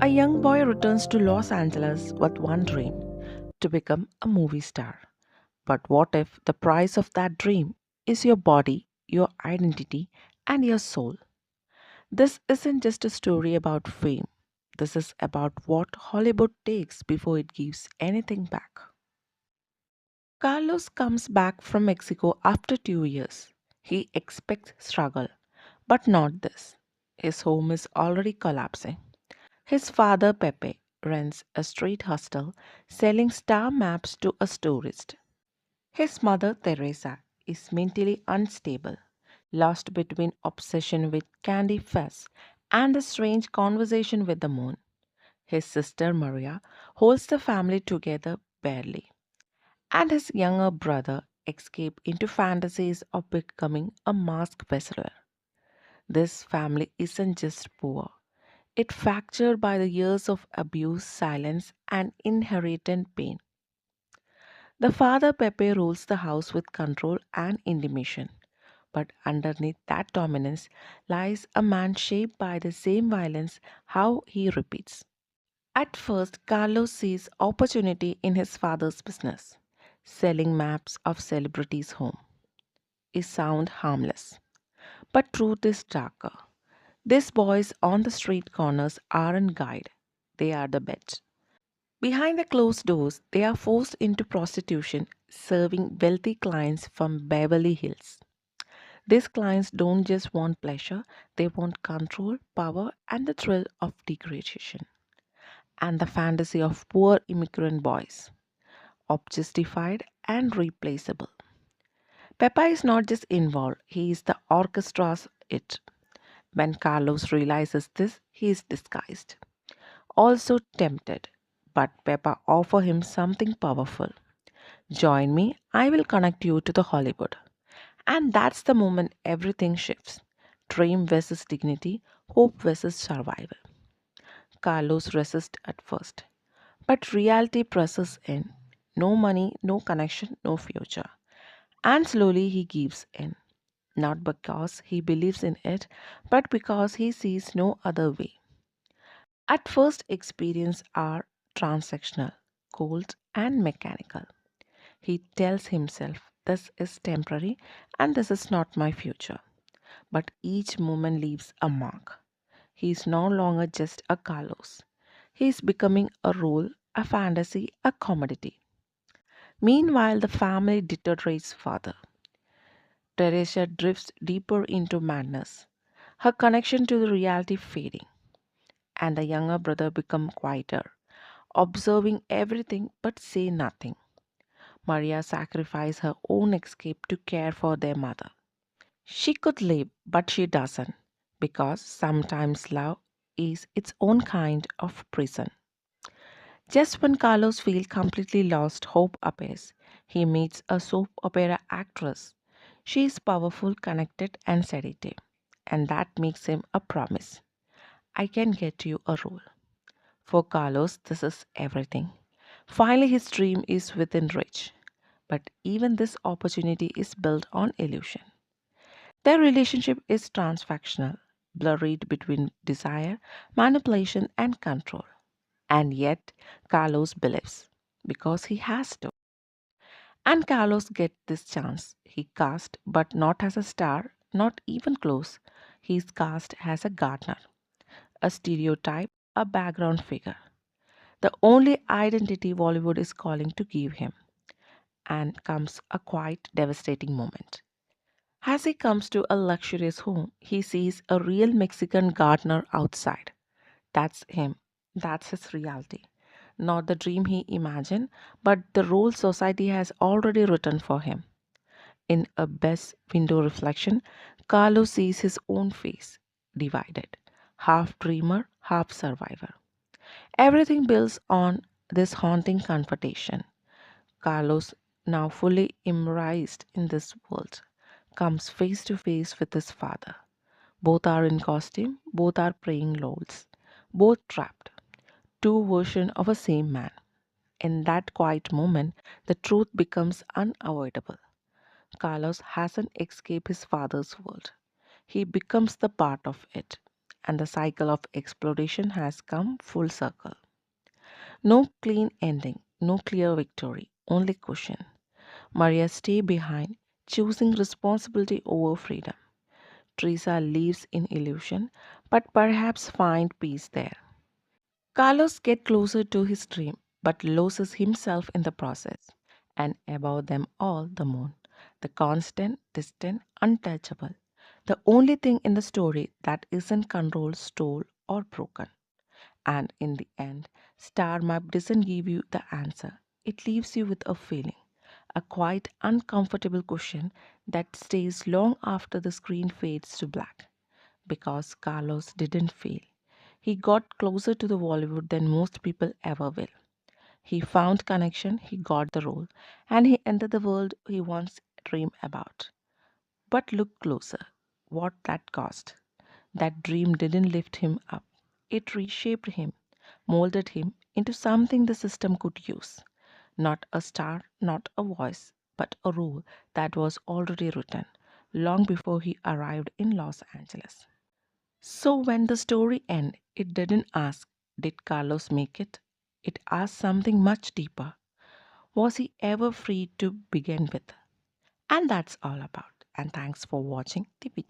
A young boy returns to Los Angeles with one dream to become a movie star. But what if the price of that dream is your body, your identity, and your soul? This isn't just a story about fame. This is about what Hollywood takes before it gives anything back. Carlos comes back from Mexico after 2 years. He expects struggle, but not this. His home is already collapsing. His father, Pepe, runs a street hostel selling star maps to a tourist. His mother, Teresa, is mentally unstable, lost between obsession with candy fuzz and a strange conversation with the moon. His sister, Maria, holds the family together barely, and his younger brother escapes into fantasies of becoming a mask wrestler. This family isn't just poor, it fractured by the years of abuse, silence, and inherited pain. The father Pepe rules the house with control and intimidation. But underneath that dominance lies a man shaped by the same violence how he repeats. At first, Carlos sees opportunity in his father's business, selling maps of celebrities' home. It sounds harmless, but truth is darker. These boys on the street corners aren't guide, they are the bet. Behind the closed doors, they are forced into prostitution, serving wealthy clients from Beverly Hills. These clients don't just want pleasure, they want control, power, and the thrill of degradation. And the fantasy of poor immigrant boys, objectified and replaceable. Peppa is not just involved, he is the orchestra's it. When Carlos realizes this, he is disguised, also tempted. But Peppa offers him something powerful. Join me, I will connect you to the Hollywood. And that's the moment everything shifts. Dream versus dignity, hope versus survival. Carlos resists at first, but reality presses in. No money, no connection, no future. And slowly he gives in. Not because he believes in it, but because he sees no other way. At first, experience are transactional, cold, and mechanical. He tells himself, this is temporary and this is not my future. But each moment leaves a mark. He is no longer just a Carlos. He is becoming a role, a fantasy, a commodity. Meanwhile, the family deteriorates further. Teresa drifts deeper into madness, her connection to the reality fading, and the younger brother becomes quieter, observing everything but say nothing. Maria sacrifices her own escape to care for their mother. She could leave, but she doesn't, because sometimes love is its own kind of prison. Just when Carlos feels completely lost, hope appears. He meets a soap opera actress. She is powerful, connected, and sedative, and that makes him a promise. I can get you a role. For Carlos, this is everything. Finally, his dream is within reach. But even this opportunity is built on illusion. Their relationship is transactional, blurred between desire, manipulation, and control. And yet, Carlos believes because he has to. And Carlos gets this chance. He cast, but not as a star, not even close. He's cast as a gardener, a stereotype, a background figure. The only identity Bollywood is calling to give him. And comes a quite devastating moment. As he comes to a luxurious home, he sees a real Mexican gardener outside. That's him. That's his reality. Not the dream he imagined, but the role society has already written for him. In a best window reflection, Carlos sees his own face, divided, half dreamer, half survivor. Everything builds on this haunting confrontation. Carlos, now fully immersed in this world, comes face to face with his father. Both are in costume, both are playing roles, both trapped. Two versions of a same man. In that quiet moment, the truth becomes unavoidable. Carlos hasn't escaped his father's world. He becomes the part of it. and the cycle of exploitation has come full circle. No clean ending, no clear victory, only cushion. Maria stay behind, choosing responsibility over freedom. Teresa lives in illusion, but perhaps find peace there. Carlos gets closer to his dream, but loses himself in the process. And above them all, the moon, the constant, distant, untouchable, the only thing in the story that isn't controlled, stole, or broken. And in the end, Star Map doesn't give you the answer. It leaves you with a feeling, a quite uncomfortable cushion that stays long after the screen fades to black. Because Carlos didn't fail. He got closer to the Bollywood than most people ever will. He found connection, he got the role, and he entered the world he once dreamed about. But look closer. What that cost? That dream didn't lift him up. It reshaped him, molded him into something the system could use. Not a star, not a voice, but a role that was already written long before he arrived in Los Angeles. So when the story ended, it didn't ask, did Carlos make it? It asked something much deeper. Was he ever free to begin with? And that's all about. And thanks for watching the video.